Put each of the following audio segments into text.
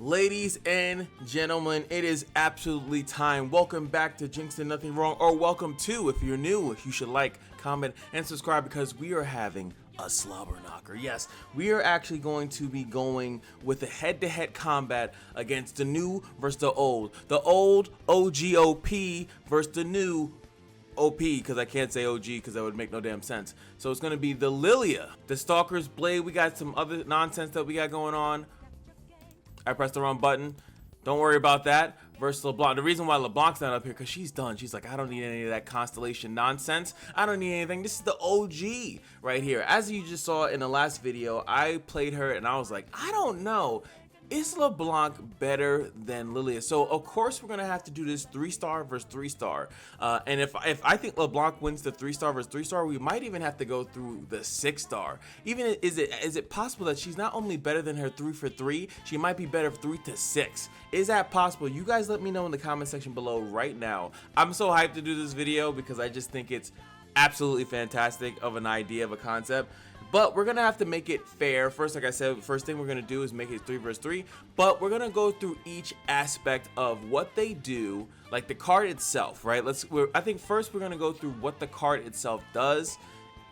Ladies and gentlemen, it is absolutely time. Welcome back to Jinx and Nothing Wrong, or welcome to, if you're new, if you should like, comment, and subscribe because we are having a slobber knocker. Yes, we are actually going to be going with a head-to-head combat against the new versus the old. The old OGOP versus the new OP, because I can't say OG because that would make no damn sense. So it's going to be the Lillia, the Stalker's Blade. We got some other nonsense that we got going on. I pressed the wrong button. Don't worry about that. Versus Leblanc. The reason why Leblanc's not up here, because she's done. She's like, I don't need any of that Constellation nonsense. I don't need anything. This is the OG right here. As you just saw in the last video, I played her and I was like, I don't know. Is LeBlanc better than Lillia? So of course we're gonna have to do this 3-star versus 3-star. And if I think LeBlanc wins the 3-star versus 3-star, we might even have to go through the 6-star. Even is it possible that she's not only better than her 3 for 3, she might be better 3 to 6? Is that possible? You guys let me know in the comment section below right now. I'm so hyped to do this video because I just think it's absolutely fantastic of an idea, of a concept. But we're gonna have to make it fair. First, like I said, first thing we're gonna do is make it 3 versus 3. But we're gonna go through each aspect of what they do, like the card itself, right? I think first we're gonna go through what the card itself does,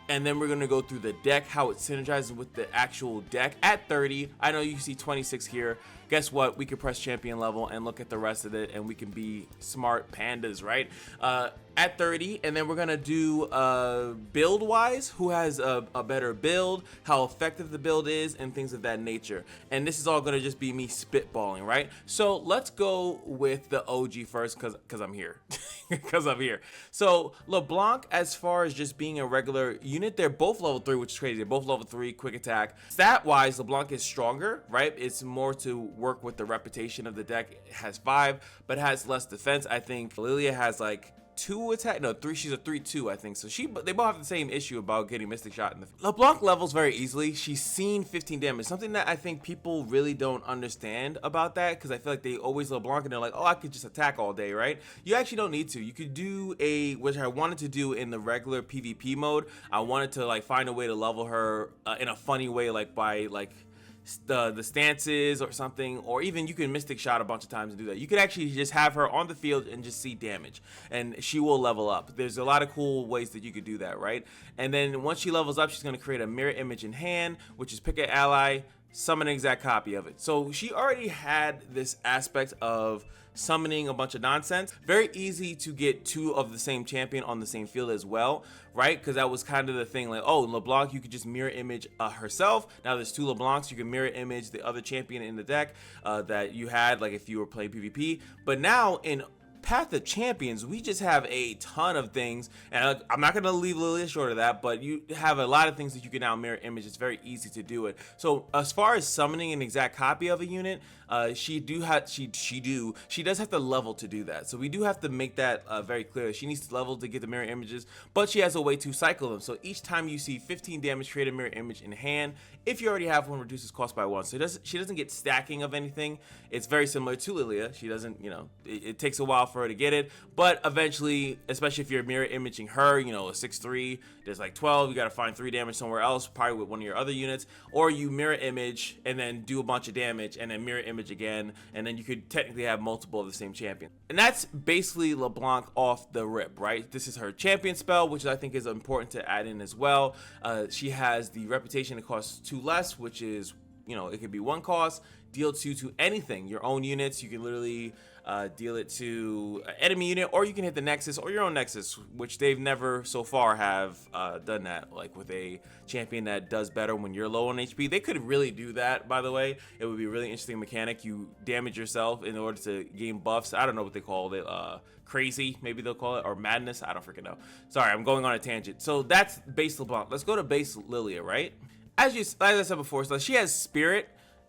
and then we're gonna go through the deck, how it synergizes with the actual deck. At 30, I know you see 26 here. Guess what? We can press champion level and look at the rest of it, and we can be smart pandas, right? At 30, and then we're gonna do build wise, who has a better build, how effective the build is, and things of that nature. And this is all gonna just be me spitballing, right? So let's go with the OG first, because I'm here. Because I'm here. So LeBlanc, as far as just being a regular unit, they're both level 3, which is crazy. They're both level 3, quick attack. Stat wise, LeBlanc is stronger, right? It's more to work with the reputation of the deck. It has 5, but has less defense. I think Lillia has like 2 attack, no 3. She's a 3/2, I think. So they both have the same issue about getting Mystic Shot in the LeBlanc levels very easily. She's seen 15 damage, something that I think people really don't understand about that, because I feel like they always LeBlanc and they're like, oh, I could just attack all day, right? You actually don't need to. You could do which I wanted to do in the regular PvP mode. I wanted to like find a way to level her in a funny way, like by like the stances or something, or even you can Mystic Shot a bunch of times and do that. You could actually just have her on the field and just see damage, and she will level up. There's a lot of cool ways that you could do that, right? And then once she levels up, she's going to create a mirror image in hand, which is pick an ally, summon an exact copy of it. So she already had this aspect of summoning a bunch of nonsense. Very easy to get 2 of the same champion on the same field as well, right? Because that was kind of the thing, like, oh, LeBlanc, you could just mirror image herself. Now there's 2 LeBlancs, you can mirror image the other champion in the deck that you had, like if you were playing PvP. But now in Path of Champions, we just have a ton of things, and I'm not going to leave Lillia short of that, but you have a lot of things that you can now mirror image. It's very easy to do it. So as far as summoning an exact copy of a unit, she does have to level to do that. So we do have to make that very clear. She needs to level to get the mirror images, but she has a way to cycle them. So each time you see 15 damage, create a mirror image in hand. If you already have one, reduces cost by 1. So she doesn't get stacking of anything. It's very similar to Lillia. She doesn't, you know, it takes a while for her to get it, but eventually, especially if you're mirror imaging her, you know, a 6/3, there's like 12, you got to find 3 damage somewhere else, probably with one of your other units, or you mirror image and then do a bunch of damage and then mirror image again, and then you could technically have multiple of the same champion. And that's basically LeBlanc off the rip, right? This is her champion spell, which I think is important to add in as well. She has the reputation that costs 2 less, which is, you know, it could be 1 cost, deal 2 to anything, your own units. You can literally deal it to an enemy unit, or you can hit the Nexus or your own Nexus, which they've never so far have done that, like with a champion that does better when you're low on HP. They could really do that, by the way. It would be a really interesting mechanic. You damage yourself in order to gain buffs. I don't know what they call it, crazy maybe they'll call it, or madness. I don't freaking know. Sorry, I'm going on a tangent. So that's base LeBlanc. Let's go to base Lillia, right? As I said before, so she has Spirit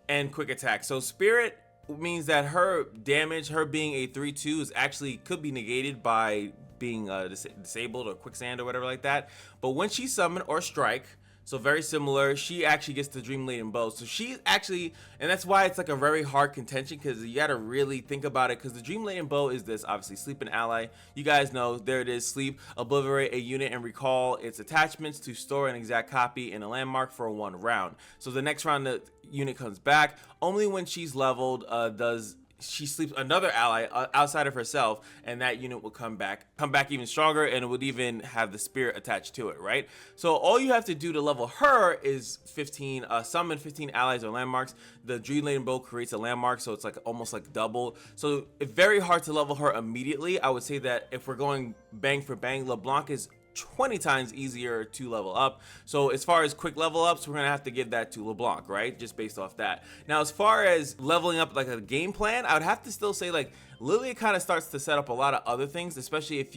and quick attack. So Spirit means that her damage, her being a 3/2, is actually could be negated by being disabled or quicksand or whatever like that. But when she summon or strike, so very similar, she actually gets the Dream Laden Bow. So she's actually, and that's why it's like a very hard contention, because you got to really think about it, because the Dream Laden Bow is this, obviously, sleep an ally. You guys know, there it is, sleep, obliterate a unit and recall its attachments to store an exact copy in a landmark for 1 round. So the next round that unit comes back. Only when she's leveled does she sleeps another ally outside of herself, and that unit will come back even stronger, and it would even have the spirit attached to it, right? So all you have to do to level her is 15 summon 15 allies or landmarks. The Dream Laden Bow creates a landmark, so it's like almost like double. So it's very hard to level her immediately. I would say that if we're going bang for bang, Leblanc is 20 times easier to level up. So as far as quick level ups, we're gonna have to give that to Leblanc, right? Just based off that. Now, as far as leveling up like a game plan, I would have to still say like Lillia kind of starts to set up a lot of other things, especially if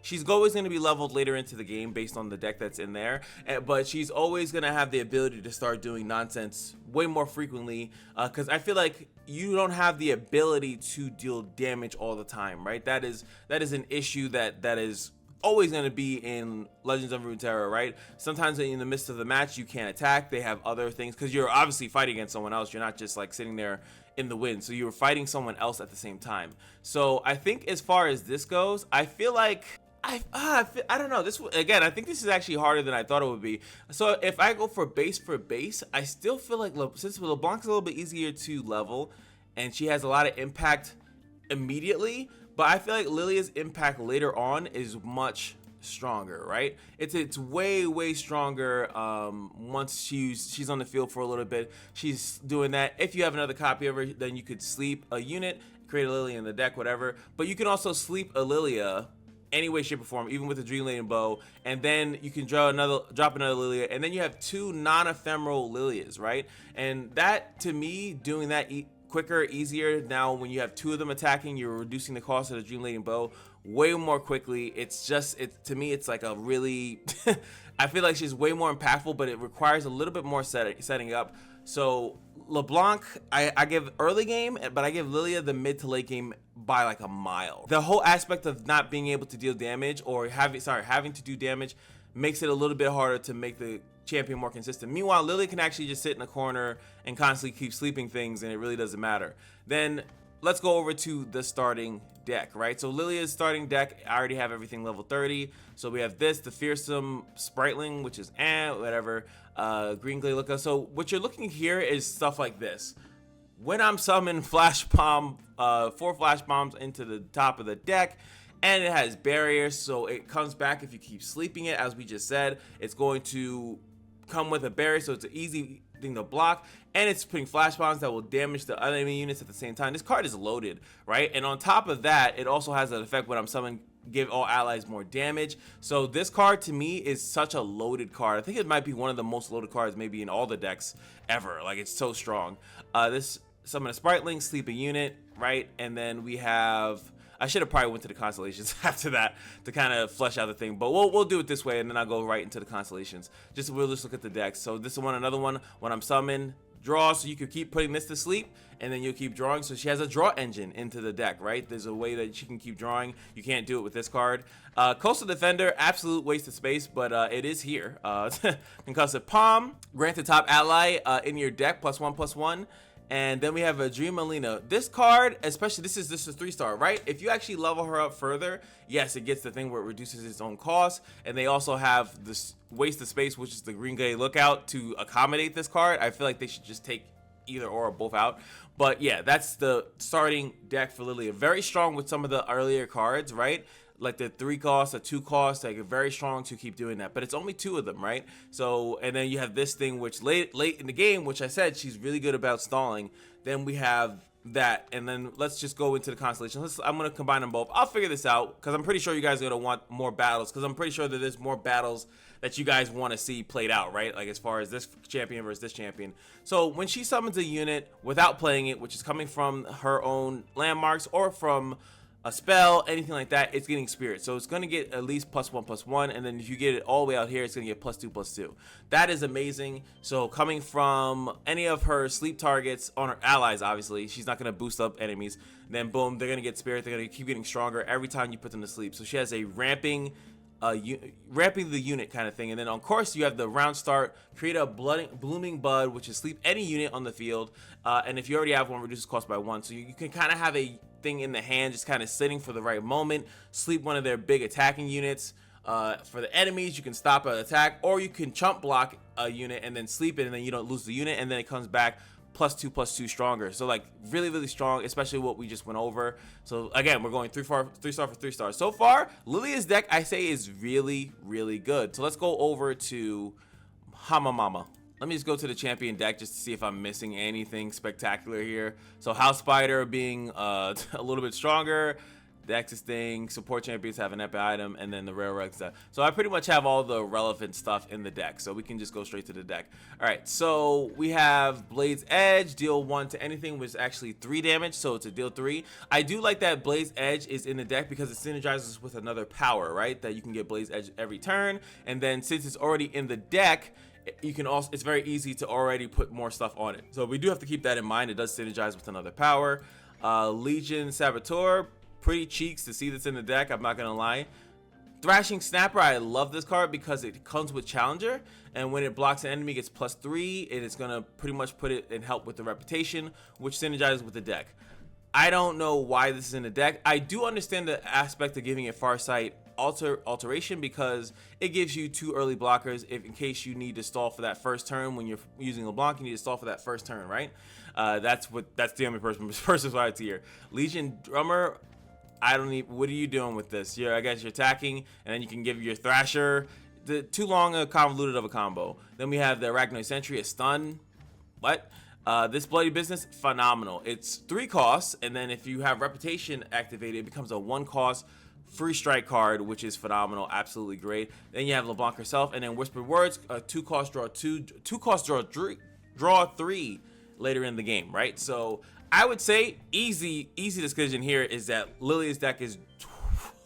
she's always going to be leveled later into the game based on the deck that's in there, but she's always going to have the ability to start doing nonsense way more frequently, because I feel like you don't have the ability to deal damage all the time, right? That is an issue that is always going to be in Legends of Runeterra, right? Sometimes in the midst of the match you can't attack. They have other things because you're obviously fighting against someone else. You're not just like sitting there in the wind, so you're fighting someone else at the same time. So I think as far as this goes, I feel like I don't know, this again, I think this is actually harder than I thought it would be. So if I go for base, I still feel like since LeBlanc's a little bit easier to level and she has a lot of impact immediately, but I feel like Lillia's impact later on is much stronger, right? It's way stronger once she's on the field for a little bit. She's doing that. If you have another copy of her, then you could sleep a unit, create a Lillia in the deck, whatever. But you can also sleep a Lillia any way, shape, or form, even with the Dream Laden Bow, and then you can drop another Lillia, and then you have two non-ephemeral Lillias, right? And that, to me, doing that quicker, easier. Now when you have two of them attacking, you're reducing the cost of the Dream Laden Bow way more quickly. It's to me, it's like a really I feel like she's way more impactful, but it requires a little bit more setting up. So LeBlanc, I give early game, but I give Lillia the mid to late game by like a mile. The whole aspect of not being able to deal damage or having to do damage makes it a little bit harder to make the champion more consistent. Meanwhile, Lillia can actually just sit in a corner and constantly keep sleeping things, and it really doesn't matter. Then let's go over to the starting deck, right? So Lillia's starting deck, I already have everything level 30. So we have this, the Fearsome Spriteling, which is whatever, Green Glade Lookout. So what you're looking here is stuff like this. When I'm summoning Flash Bomb, 4 Flash Bombs into the top of the deck, and it has barriers, so it comes back if you keep sleeping it. As we just said, it's going to come with a barrier, so it's an easy thing to block, and it's putting flash bombs that will damage the enemy units at the same time. This card is loaded, right? And on top of that, it also has an effect when I'm summoning, give all allies more damage. So this card to me is such a loaded card. I think it might be one of the most loaded cards maybe in all the decks ever. Like, it's so strong. This summon a Spriteling, sleep a unit, right? And then we have, I should have probably went to the Constellations after that to kind of flesh out the thing, but we'll do it this way, and then I'll go right into the Constellations. We'll just look at the decks. So this is another one. When I'm summoned, draw, so you could keep putting this to sleep, and then you'll keep drawing. So she has a draw engine into the deck, right? There's a way that she can keep drawing. You can't do it with this card. Coastal Defender, absolute waste of space, but it is here. Concussive Palm, grant the top ally in your deck +1/+1. And then we have a Dream Alina. This card, especially, this is a 3-star, right? If you actually level her up further, yes, it gets the thing where it reduces its own cost. And they also have this waste of space, which is the Green Glade Lookout, to accommodate this card. I feel like they should just take either or both out. But yeah, that's the starting deck for Lillia. Very strong with some of the earlier cards, right? Like the 3 cost, a 2 cost, like very strong to keep doing that. But it's only 2 of them, right? So, and then you have this thing, which late in the game, which I said she's really good about stalling. Then we have that, and then let's just go into the Constellations. I'm gonna combine them both. I'll figure this out because I'm pretty sure you guys are gonna want more battles, because I'm pretty sure that there's more battles that you guys want to see played out, right? Like as far as this champion versus this champion. So when she summons a unit without playing it, which is coming from her own landmarks or from a spell, anything like that, it's getting spirit. So it's going to get at least +1/+1, and then if you get it all the way out here, it's going to get +2/+2. That is amazing. So coming from any of her sleep targets on her allies, obviously, she's not going to boost up enemies. Then boom, they're going to get spirit. They're going to keep getting stronger every time you put them to sleep. So she has a ramping the unit kind of thing. And then of course you have the round start, create a blooming bud, which is sleep any unit on the field, and if you already have one, reduces cost by 1. So you can kind of have a thing in the hand just kind of sitting for the right moment. Sleep one of their big attacking units. For the enemies, you can stop an attack, or you can chump block a unit and then sleep it, and then you don't lose the unit, and then it comes back +2/+2 stronger. So like really strong, especially what we just went over. So again, we're going 3-star for 3 stars. So far, Lillia's deck I say is really good. So let's go over to Hamamama. Let me just go to the champion deck just to see if I'm missing anything spectacular here. So House Spider being a little bit stronger. The Axis thing, support champions have an epic item, and then the rare reg stuff. So I pretty much have all the relevant stuff in the deck, so we can just go straight to the deck. All right, so we have Blade's Edge, deal 1 to anything, which is actually 3 damage, so it's a deal 3. I do like that Blade's Edge is in the deck because it synergizes with another power, right? That you can get Blade's Edge every turn, and then since it's already in the deck, you can also, it's very easy to already put more stuff on it. So we do have to keep that in mind. It does synergize with another power. Legion Saboteur, pretty cheeks to see this in the deck, I'm not gonna lie. Thrashing Snapper, I love this card because it comes with Challenger, and when it blocks an enemy, it gets +3, it is gonna pretty much put it and help with the reputation, which synergizes with the deck. I don't know why this is in the deck. I do understand the aspect of giving it Farsight alteration because it gives you 2 early blockers if in case you need to stall for that first turn. When you're using LeBlanc, you need to stall for that first turn, right? That's the only person's why it's here. Legion Drummer, I don't need. What are you doing with this? I guess you're attacking, and then you can give your Thrasher too long a convoluted of a combo. Then we have the Arachnoid Sentry, a stun. What? This Bloody Business, phenomenal. It's 3 costs, and then if you have Reputation activated, it becomes a 1 cost free strike card, which is phenomenal, absolutely great. Then you have LeBlanc herself, and then Whispered Words, 2 cost draw 2 cost draw 3 later in the game, right? So I would say easy decision here is that Lillia's deck is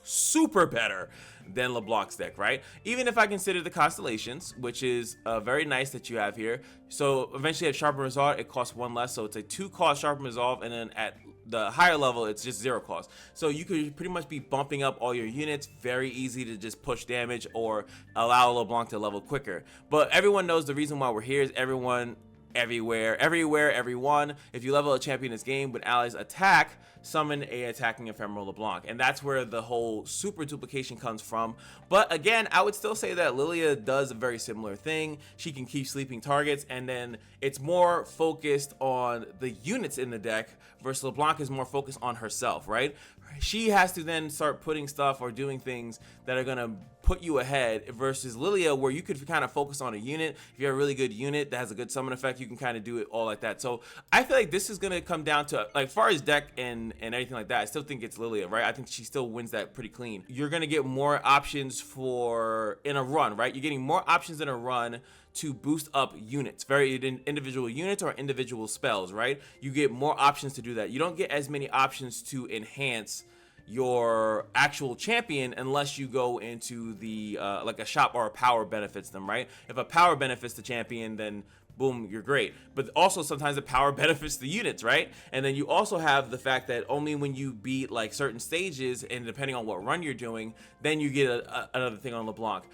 super better than LeBlanc's deck, right? Even if I consider the Constellations, which is very nice that you have here. So eventually at Sharpen Resolve, it costs 1 less, so it's a 2 cost Sharpen Resolve, and then at the higher level, it's just 0 cost. So you could pretty much be bumping up all your units, very easy to just push damage or allow LeBlanc to level quicker. But everyone knows the reason why we're here is everyone, everywhere, everyone. If you level a champion in this game, when allies attack, summon a attacking ephemeral LeBlanc, and that's where the whole super duplication comes from. But again, I would still say that Lillia does a very similar thing. She can keep sleeping targets, and then it's more focused on the units in the deck versus LeBlanc is more focused on herself, right? She has to then start putting stuff or doing things that are gonna put you ahead versus Lillia, where you could kind of focus on a unit. If you have a really good unit that has a good summon effect, you can kind of do it all like that. So I feel like this is gonna come down to, like, far as deck and everything like that, I still think it's Lillia, right? I think she still wins that pretty clean. You're gonna get more options in a run, right? You're getting more options in a run to boost up units, very individual units or individual spells, right? You get more options to do that. You don't get as many options to enhance your actual champion unless you go into the like a shop or a power benefits them, right? If a power benefits the champion, then boom, you're great. But also sometimes the power benefits the units, right? And then you also have the fact that only when you beat like certain stages, and depending on what run you're doing, then you get another thing on LeBlanc.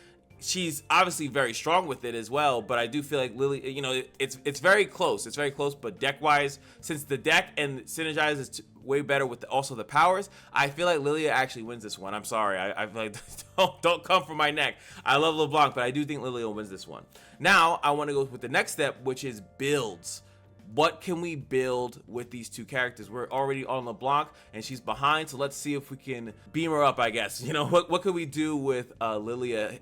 She's obviously very strong with it as well, but I do feel like Lily, you know, it's very close. It's very close, but deck-wise, since the deck and Synergize is way better with also the powers, I feel like Lillia actually wins this one. I'm sorry. I feel like, don't come for my neck. I love LeBlanc, but I do think Lillia wins this one. Now, I want to go with the next step, which is builds. What can we build with these 2 characters? We're already on LeBlanc, and she's behind, so let's see if we can beam her up, I guess. You know, what could we do with Lillia?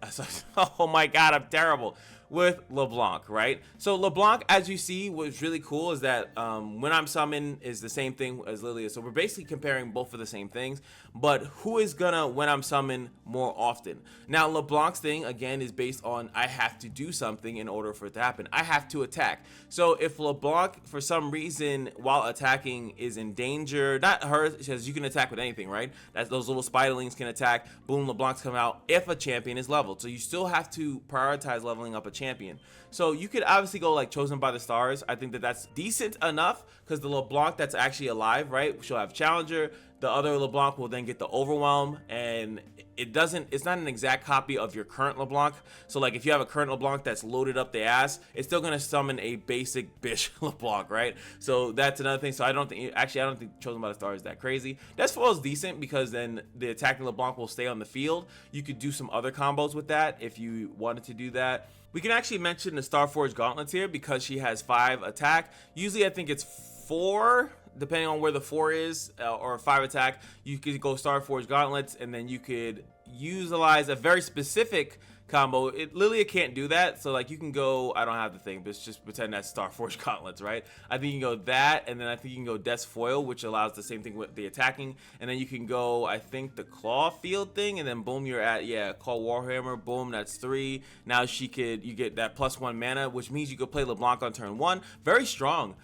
Oh my god, I'm terrible. With LeBlanc, right? So LeBlanc, as you see, what's really cool is that when I'm summoned is the same thing as Lillia. So we're basically comparing both of the same things, but who is gonna when I'm summoned more often? Now LeBlanc's thing again is based on I have to do something in order for it to happen. I have to attack. So if LeBlanc for some reason while attacking is in danger, not her, because you can attack with anything, right? That's those little spiderlings can attack. Boom, LeBlanc's come out if a champion is leveled. So you still have to prioritize leveling up a champion. So you could obviously go like Chosen by the Stars. I think that that's decent enough because the LeBlanc that's actually alive, right? She'll have Challenger. The other LeBlanc will then get the Overwhelm, and it's not an exact copy of your current LeBlanc. So like if you have a current LeBlanc that's loaded up the ass, it's still gonna summon a basic bitch LeBlanc, right? So that's another thing. So I don't think Chosen by the Stars is that crazy. Death Fall is decent because then the attacking LeBlanc will stay on the field. You could do some other combos with that if you wanted to do that. We can actually mention the Starforged Gauntlets here because she has 5 attack. Usually I think it's 4, depending on where the 4 is, or 5 attack. You could go Starforged Gauntlets, and then you could utilize a very specific combo. Lillia can't do that, so like you can go, I don't have the thing, but it's just pretend that's Starforged Gauntlets, right? I think you can go that, and then I think you can go Death's Foil, which allows the same thing with the attacking, and then you can go, I think, the Claw Field thing, and then boom, you're at, yeah, Claw Warhammer, boom, that's 3. Now you get that +1 mana, which means you could play LeBlanc on turn 1. Very strong.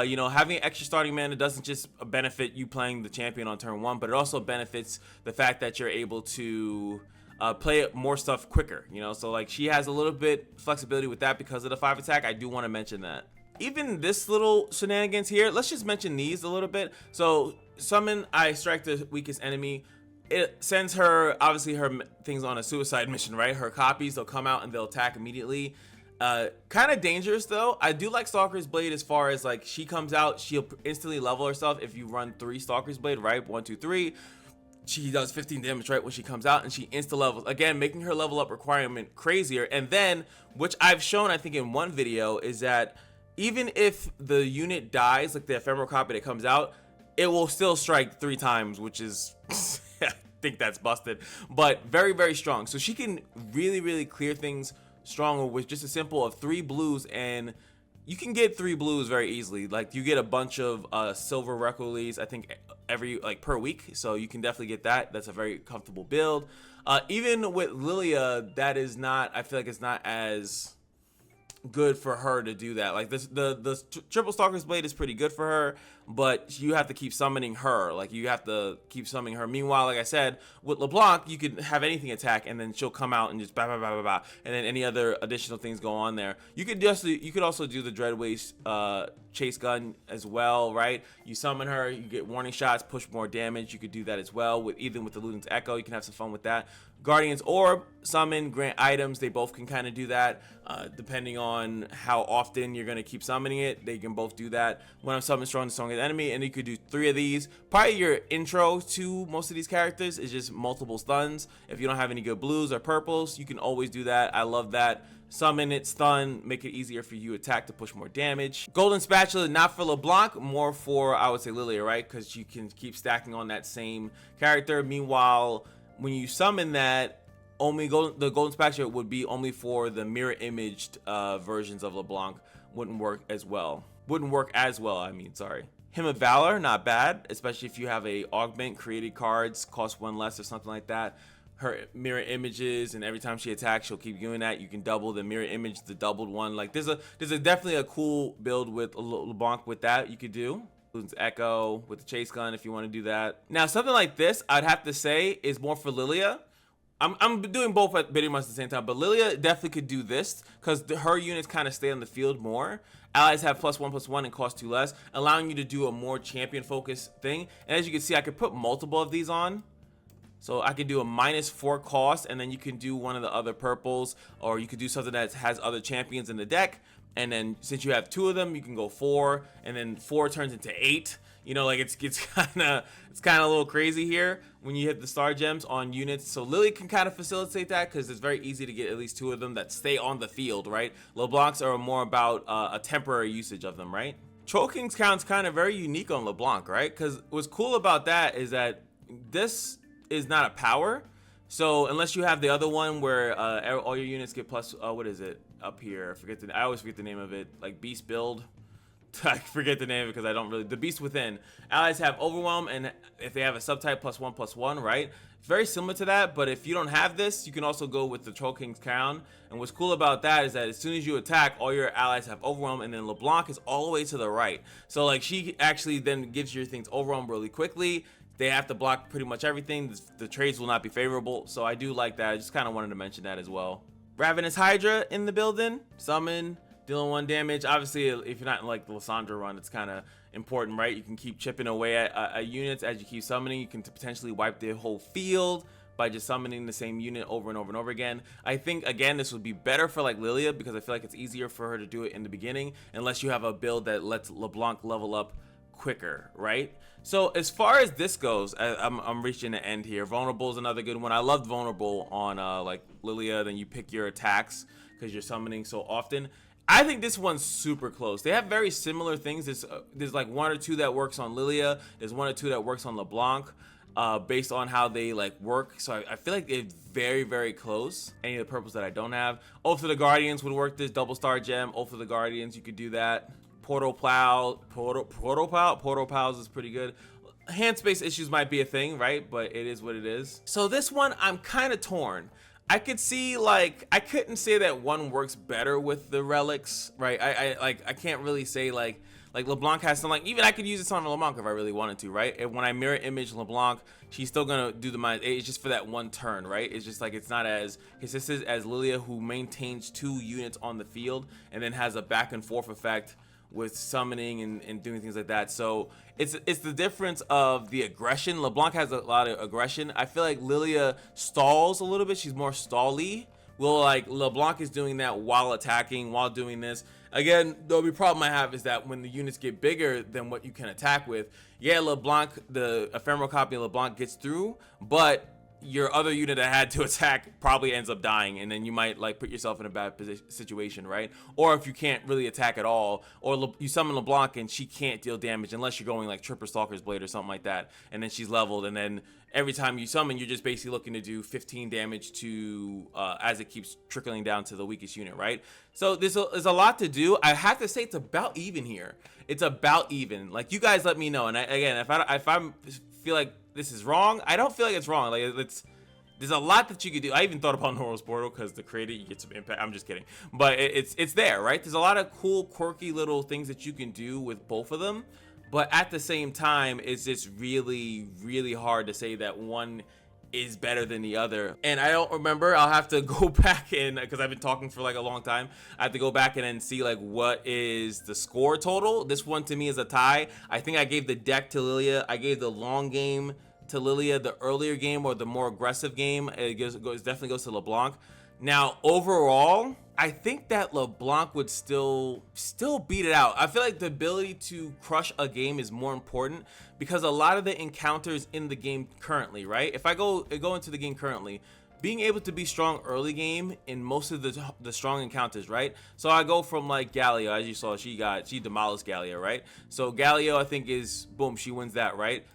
You know, having extra starting mana doesn't just benefit you playing the champion on turn 1, but it also benefits the fact that you're able to play more stuff quicker, you know. So like she has a little bit flexibility with that because of the 5 attack. I do want to mention that. Even this little shenanigans here, let's just mention these a little bit. So summon, I strike the weakest enemy. It sends her, obviously her things on a suicide mission, right? Her copies, they'll come out and they'll attack immediately. Kind of dangerous though. I do like Stalker's Blade as far as like she comes out, she'll instantly level herself if you run 3 Stalker's Blade, right? 1, 2, 3. She does 15 damage right when she comes out, and she insta levels again, making her level up requirement crazier. And then, which I've shown I think in one video, is that even if the unit dies, like the ephemeral copy that comes out, it will still strike 3 times, which is I think that's busted, but very, very strong. So she can really clear things stronger with just a simple of 3 blues, and you can get 3 blues very easily. Like you get a bunch of silver recollies, I think every like per week, so you can definitely get that. That's a very comfortable build. Even with Lillia, that is not, I feel like it's not as good for her to do that. Like this, the triple Stalker's Blade is pretty good for her, but you have to keep summoning her. Like you have to keep summoning her. Meanwhile, like I said, with LeBlanc, you could have anything attack, and then she'll come out and just bah, bah, bah, bah, bah, and then any other additional things go on there. You could also do the Dreadwaste chase gun as well, right? You summon her, you get warning shots, push more damage. You could do that as well with even with the Luden's Echo. You can have some fun with that. Guardian's Orb, summon, grant items. They both can kind of do that depending on how often you're going to keep summoning it. They can both do that. When I'm summoning strong, the strongest enemy, and you could do 3 of these. Probably your intro to most of these characters is just multiple stuns. If you don't have any good blues or purples, you can always do that. I love that. Summon it, stun, make it easier for you to attack to push more damage. Golden Spatula, not for LeBlanc, more for, I would say, Lillia, right? Because you can keep stacking on that same character. Meanwhile, when you summon that, only the Golden Spatula would be only for the mirror imaged versions of LeBlanc. Wouldn't work as well. I mean, sorry. Hymn of Valor, not bad, especially if you have a augment, created cards, cost 1 less or something like that. Her mirror images, and every time she attacks, she'll keep doing that. You can double the mirror image, the doubled one. Like there's definitely a cool build with LeBlanc with that you could do. Luden's Echo with the chase gun if you want to do that. Now something like this, I'd have to say, is more for Lillia. I'm doing both at pretty much the same time, but Lillia definitely could do this because her units kind of stay on the field more. Allies have +1/+1 and cost 2 less, allowing you to do a more champion focused thing. And as you can see, I could put multiple of these on. So I could do a -4 cost, and then you can do one of the other purples, or you could do something that has other champions in the deck. And then since you have 2 of them, you can go 4, and then 4 turns into 8. You know, like it's kind of a little crazy here when you hit the star gems on units. So Lillia can kind of facilitate that because it's very easy to get at least 2 of them that stay on the field, right? LeBlancs are more about a temporary usage of them, right? Troll King's Crown's kind of very unique on LeBlanc, right? Because what's cool about that is that this is not a power. So unless you have the other one where all your units get plus, what is it up here? I always forget the name of it. Like Beast Build. I forget the name of it because I don't really. The Beast Within. Allies have Overwhelm, and if they have a subtype +1/+1, right? Very similar to that, but if you don't have this, you can also go with the Troll King's Crown. And what's cool about that is that as soon as you attack, all your allies have Overwhelm, and then LeBlanc is all the way to the right. So like she actually then gives your things Overwhelm really quickly. They have to block pretty much everything. The trades will not be favorable. So I do like that. I just kind of wanted to mention that as well. Ravenous Hydra in the building. Summon. Dealing 1 damage. Obviously, if you're not in like the Lysandra run, it's kind of important, right? You can keep chipping away at units as you keep summoning. You can potentially wipe the whole field by just summoning the same unit over and over and over again. I think, again, this would be better for like Lillia because I feel like it's easier for her to do it in the beginning unless you have a build that lets LeBlanc level up quicker, right? So as far as this goes, I'm reaching the end here. Vulnerable is another good one. I loved Vulnerable on like Lillia. Then you pick your attacks because you're summoning so often. I think this one's super close. They have very similar things. There's like 1 or 2 that works on Lillia. There's 1 or 2 that works on Leblanc, based on how they like work. So I feel like it's very, very close. Any of the purples that I don't have. Oath of the Guardians would work this double star gem. Oath of the Guardians, you could do that. Portal Plows is pretty good. Hand space issues might be a thing, right? But it is what it is. So this one, I'm kind of torn. I could see, like, I couldn't say that one works better with the relics, right? I can't really say like LeBlanc has some, like, even I could use this on LeBlanc if I really wanted to, right? And when I mirror image LeBlanc, she's still gonna do the mind. It's just for that one turn, right? It's just like, it's not as consistent as Lillia, who maintains 2 units on the field and then has a back and forth effect with summoning and doing things like that. So it's the difference of the aggression. LeBlanc has a lot of aggression. I feel like Lillia stalls a little bit. She's more stally. Well, like LeBlanc is doing that while attacking, while doing this. Again, the only problem I have is that when the units get bigger than what you can attack with, yeah, LeBlanc, the ephemeral copy of LeBlanc gets through, but your other unit that had to attack probably ends up dying, and then you might like put yourself in a bad situation, right? Or if you can't really attack at all, or you summon LeBlanc and she can't deal damage unless you're going like Tripper Stalker's Blade or something like that, and then she's leveled, and then every time you summon, you're just basically looking to do 15 damage to as it keeps trickling down to the weakest unit, right? So there's a lot to do. I have to say it's about even here. It's about even. Like, you guys let me know, and again, if I feel like this is wrong, I don't feel like it's wrong. Like, there's a lot that you could do. I even thought about Noros Portal because to create it, you get some impact. I'm just kidding, but it's there, right? There's a lot of cool, quirky little things that you can do with both of them, but at the same time, it's just really, really hard to say that one is better than the other. And I don't remember. I'll have to go back in because I've been talking for like a long time. I have to go back in and see like what is the score total. This one to me is a tie. I think I gave the deck to Lillia. I gave the long game to Lillia. The earlier game, or the more aggressive game, it definitely goes to LeBlanc. Now overall, I think that LeBlanc would still beat it out. I feel like the ability to crush a game is more important because a lot of the encounters in the game currently, right? If I go into the game currently, being able to be strong early game in most of the strong encounters, right? So I go from like Galio, as you saw, she demolished Galio, right? So Galio, I think, is boom, she wins that, right?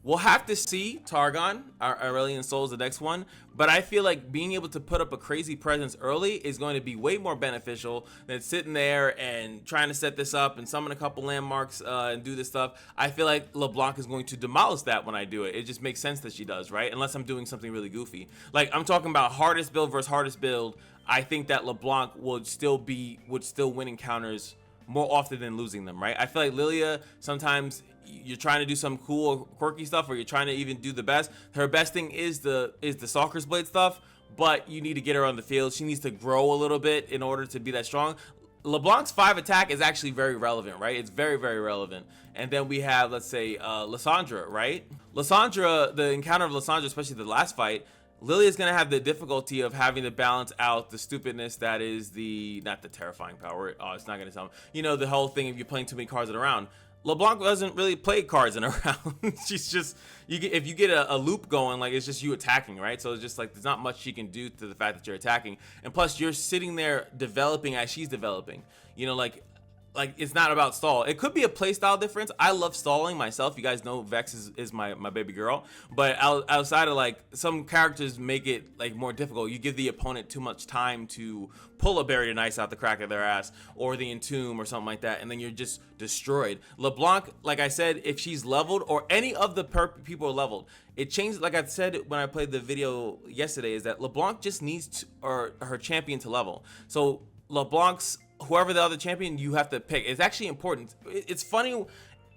We'll have to see Targon, our Aurelian Soul, the next one, but I feel like being able to put up a crazy presence early is going to be way more beneficial than sitting there and trying to set this up and summon a couple landmarks and do this stuff. I feel like LeBlanc is going to demolish that when I do it. It just makes sense that she does, right? Unless I'm doing something really goofy. Like, I'm talking about hardest build versus hardest build. I think that LeBlanc would still win encounters more often than losing them, right? I feel like Lillia, sometimes you're trying to do some cool or quirky stuff, or you're trying to even do the best. Her best thing is the Stalker's Blade stuff, but you need to get her on the field. She needs to grow a little bit in order to be that strong. LeBlanc's 5 attack is actually very relevant, right? It's very, very relevant. And then we have, let's say, Lissandra, right? Lissandra, the encounter of Lissandra, especially the last fight, Lillia's gonna have the difficulty of having to balance out the stupidness that is not the terrifying power. Oh, it's not gonna sound, the whole thing if you're playing too many cards in a round. LeBlanc doesn't really play cards in a round. She's just, if you get a loop going, like, it's just you attacking, right? So it's just like there's not much she can do to the fact that you're attacking, and plus you're sitting there developing as she's developing. Like it's not about stall. It could be a playstyle difference. I love stalling myself. You guys know Vex is my baby girl. But outside of, like, some characters make it like more difficult. You give the opponent too much time to pull a Buried in Ice out the crack of their ass, or the Entomb or something like that, and then you're just destroyed. LeBlanc, like I said, if she's leveled, or any of the people are leveled, it changes. Like I said when I played the video yesterday, is that LeBlanc just needs her champion to level. So LeBlanc's, whoever the other champion you have to pick, it's actually important. It's funny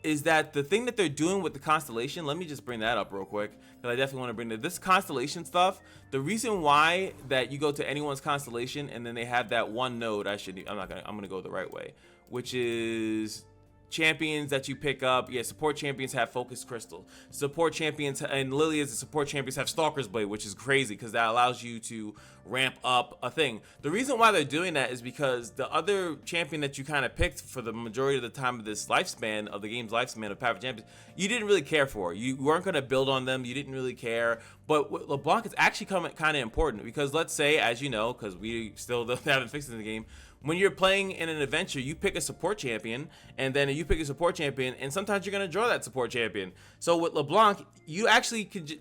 is that the thing that they're doing with the Constellation, let me just bring that up real quick, because I definitely want to bring this Constellation stuff. The reason why that you go to anyone's Constellation and then they have that one node, I'm gonna go the right way, which is champions that you pick up, yeah, support champions have Focus Crystal. Support champions and Lillia's support champions have Stalker's Blade, which is crazy because that allows you to ramp up a thing. The reason why they're doing that is because the other champion that you kind of picked for the majority of the time of this lifespan of the game's lifespan of Path of Champions, you didn't really care for. You weren't going to build on them. You didn't really care. But with LeBlanc, it's actually kind of important because let's say, as you know, because we still haven't fixed it in the game, when you're playing in an adventure, you pick a support champion, and then you pick a support champion, and sometimes you're gonna draw that support champion. So with LeBlanc, you actually could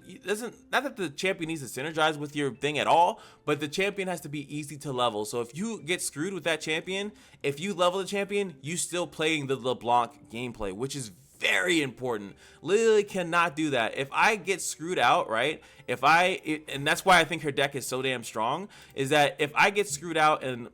not that the champion needs to synergize with your thing at all, but the champion has to be easy to level. So if you get screwed with that champion, if you level the champion, you still playing the LeBlanc gameplay, which is very important. Literally cannot do that. If I get screwed out, right? And that's why I think her deck is so damn strong, is that if I get screwed out and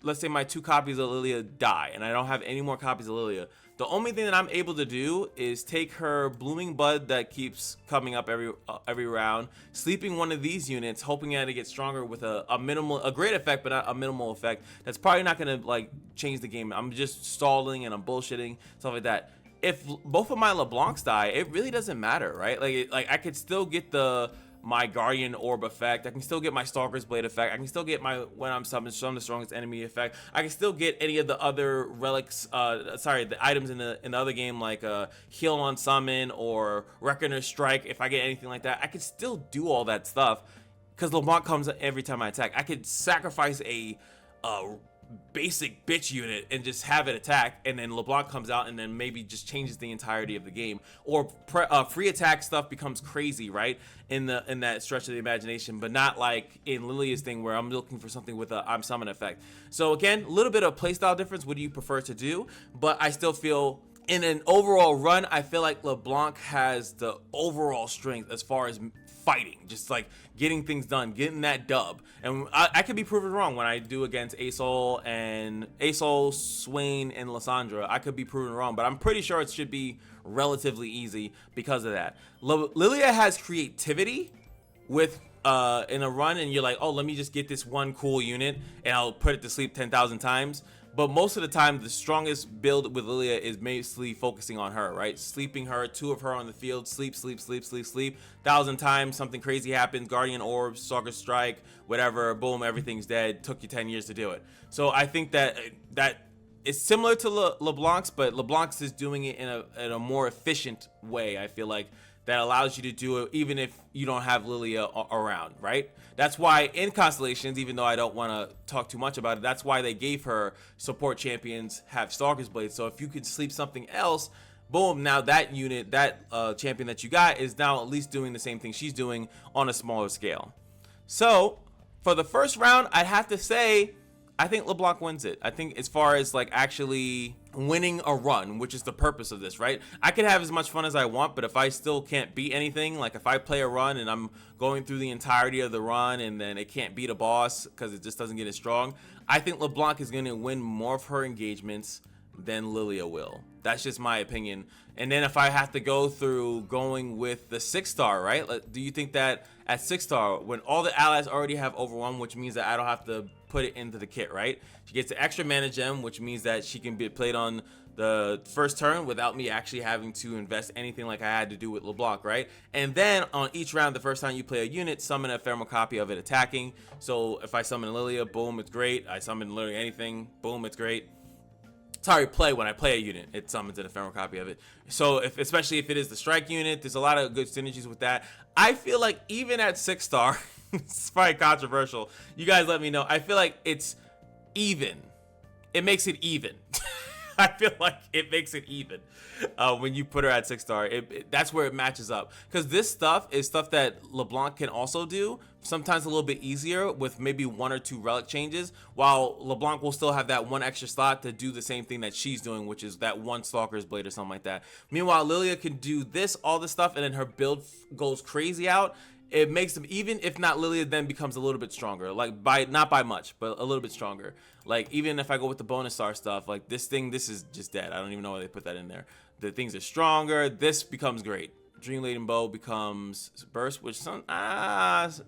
let's say my 2 copies of Lillia die and I don't have any more copies of Lillia, the only thing that I'm able to do is take her Blooming Bud that keeps coming up every round, sleeping one of these units, hoping that it gets stronger with a great effect, but not a minimal effect. That's probably not gonna like change the game. I'm just stalling and I'm bullshitting, stuff like that. If both of my LeBlancs die, it really doesn't matter, right? Like I could still get my Guardian Orb effect. I can still get my Stalker's Blade effect. I can still get my when I'm summoned, summon the strongest enemy effect. I can still get any of the other relics, the items in the other game, like Heal on Summon or Reckoner's Strike. If I get anything like that, I can still do all that stuff because LeBlanc comes every time I attack. I could sacrifice a basic bitch unit and just have it attack, and then LeBlanc comes out and then maybe just changes the entirety of the game, or free attack stuff becomes crazy, right, in that stretch of the imagination, but not like in Lillia's thing where I'm looking for something with a I'm summon effect. So again, a little bit of playstyle difference. What do you prefer to do? But I still feel in an overall run, I feel like LeBlanc has the overall strength as far as fighting, just like getting things done, getting that dub. And I could be proven wrong when I do against Asol, Swain, and Lysandra. I could be proven wrong, but I'm pretty sure it should be relatively easy because of that. Lillia has creativity with in a run, and you're like, oh, let me just get this one cool unit and I'll put it to sleep 10,000 times. But most of the time, the strongest build with Lillia is mostly focusing on her, right? Sleeping her, 2 of her on the field, sleep, 1,000 times, something crazy happens, Guardian Orb, Stalker Strike, whatever, boom, everything's dead. Took you 10 years to do it. So I think that it's similar to LeBlanc's, but LeBlanc's is doing it in a more efficient way, I feel like, that allows you to do it even if you don't have Lillia around, right? That's why in Constellations, even though I don't want to talk too much about it, that's why they gave her support champions have Stalker's Blade. So if you could sleep something else, boom, now that unit, that champion that you got is now at least doing the same thing she's doing on a smaller scale. So for the first round, I'd have to say, I think LeBlanc wins it. I think as far as like actually winning a run, which is the purpose of this, right? I can have as much fun as I want, but if I still can't beat anything, like if I play a run and I'm going through the entirety of the run and then it can't beat a boss because it just doesn't get as strong, I think LeBlanc is going to win more of her engagements than Lillia will. That's just my opinion. And then if I have to go through going with the 6-star, right? Do you think that at 6-star, when all the allies already have overwhelm, which means that I don't have to put it into the kit, right? She gets the extra mana gem, which means that she can be played on the first turn without me actually having to invest anything like I had to do with LeBlanc, right? And then on each round, the first time you play a unit, summon a ephemeral copy of it attacking. So if I summon Lillia, boom, it's great. I summon literally anything, boom, it's great. Sorry, when I play a unit, it summons an ephemeral copy of it. So especially if it is the strike unit, there's a lot of good synergies with that. I feel like even at 6-star, it's probably controversial. You guys let me know. I feel like it's even. It makes it even. I feel like it makes it even when you put her at 6-star. That's where it matches up. Because this stuff is stuff that LeBlanc can also do, sometimes a little bit easier with maybe 1 or 2 relic changes, while LeBlanc will still have that 1 extra slot to do the same thing that she's doing, which is that 1 Stalker's Blade or something like that. Meanwhile, Lillia can do all this stuff, and then her build goes crazy out. It makes them, even if not Lillia, then becomes a little bit stronger, like not by much, but a little bit stronger. Like even if I go with the bonus star stuff, like this is just dead. I don't even know why they put that in there. The things are stronger. This becomes great. Dream Laden Bow becomes burst, which sometimes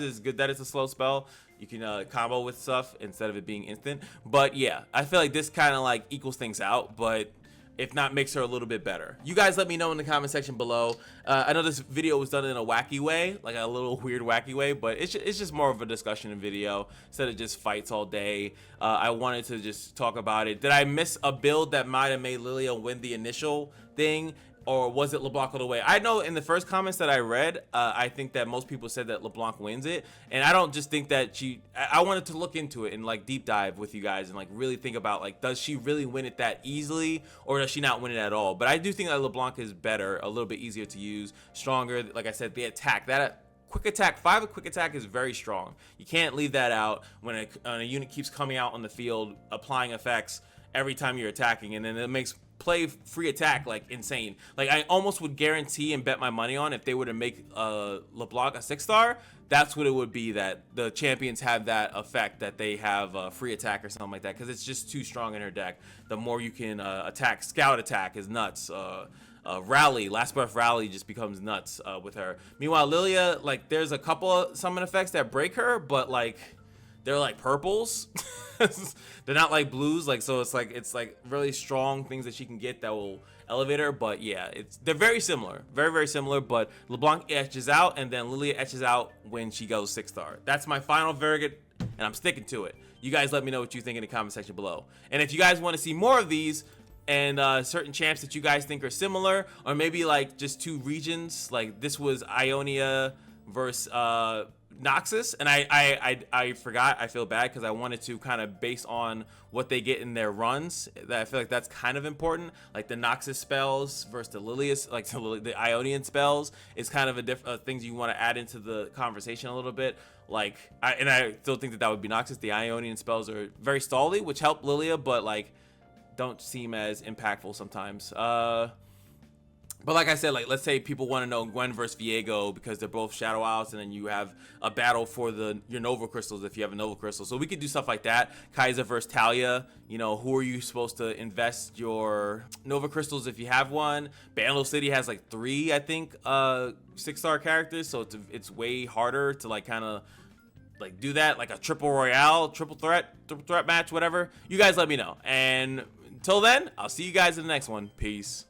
is good that it's a slow spell. You can combo with stuff instead of it being instant. But yeah, I feel like this kind of like equals things out. But if not makes her a little bit better. You guys let me know in the comment section below. I know this video was done in a wacky way, like a little weird wacky way, but it's just more of a discussion video instead of just fights all day. I wanted to just talk about it. Did I miss a build that might have made Lillia win the initial thing? Or was it Leblanc all the way? I know in the first comments that I read, I think that most people said that Leblanc wins it. And I don't just think that I wanted to look into it and like deep dive with you guys and like really think about like, does she really win it that easily or does she not win it at all? But I do think that Leblanc is better, a little bit easier to use, stronger. Like I said, the attack, that quick attack, 5 quick attack is very strong. You can't leave that out when a unit keeps coming out on the field, applying effects every time you're attacking, and then it makes play free attack like insane. Like I almost would guarantee and bet my money on if they were to make LeBlanc a 6-star, that's what it would be, that the champions have that effect that they have free attack or something like that, because it's just too strong in her deck. The more you can attack, scout attack is nuts. Rally, last breath rally just becomes nuts with her. Meanwhile, Lillia, like there's a couple of summon effects that break her, but like they're like purples. They're not like blues, like, so it's like really strong things that she can get that will elevate her. But yeah, they're very similar, very similar, but LeBlanc etches out and then Lillia etches out when she goes 6-star. That's my final verdict and I'm sticking to it. You guys let me know what you think in the comment section below. And if you guys want to see more of these and certain champs that you guys think are similar, or maybe like just 2 regions, like this was Ionia versus Noxus, and I forgot. I feel bad because I wanted to kind of base on what they get in their runs. That I feel like that's kind of important. Like the Noxus spells versus the Lilius, like the Ionian spells, is kind of a things you want to add into the conversation a little bit. Like I still think that would be Noxus. The Ionian spells are very stally, which help Lillia, but like don't seem as impactful sometimes. But like I said, like let's say people want to know Gwen versus Viego because they're both Shadow Isles, and then you have a battle for your Nova Crystals if you have a Nova Crystal. So we could do stuff like that. Kaiser versus Talia. You know, who are you supposed to invest your Nova Crystals if you have one? Banlo City has like 3, I think, 6-star characters, so it's way harder to like kind of like do that, like a triple royale, triple threat match, whatever. You guys let me know. And until then, I'll see you guys in the next one. Peace.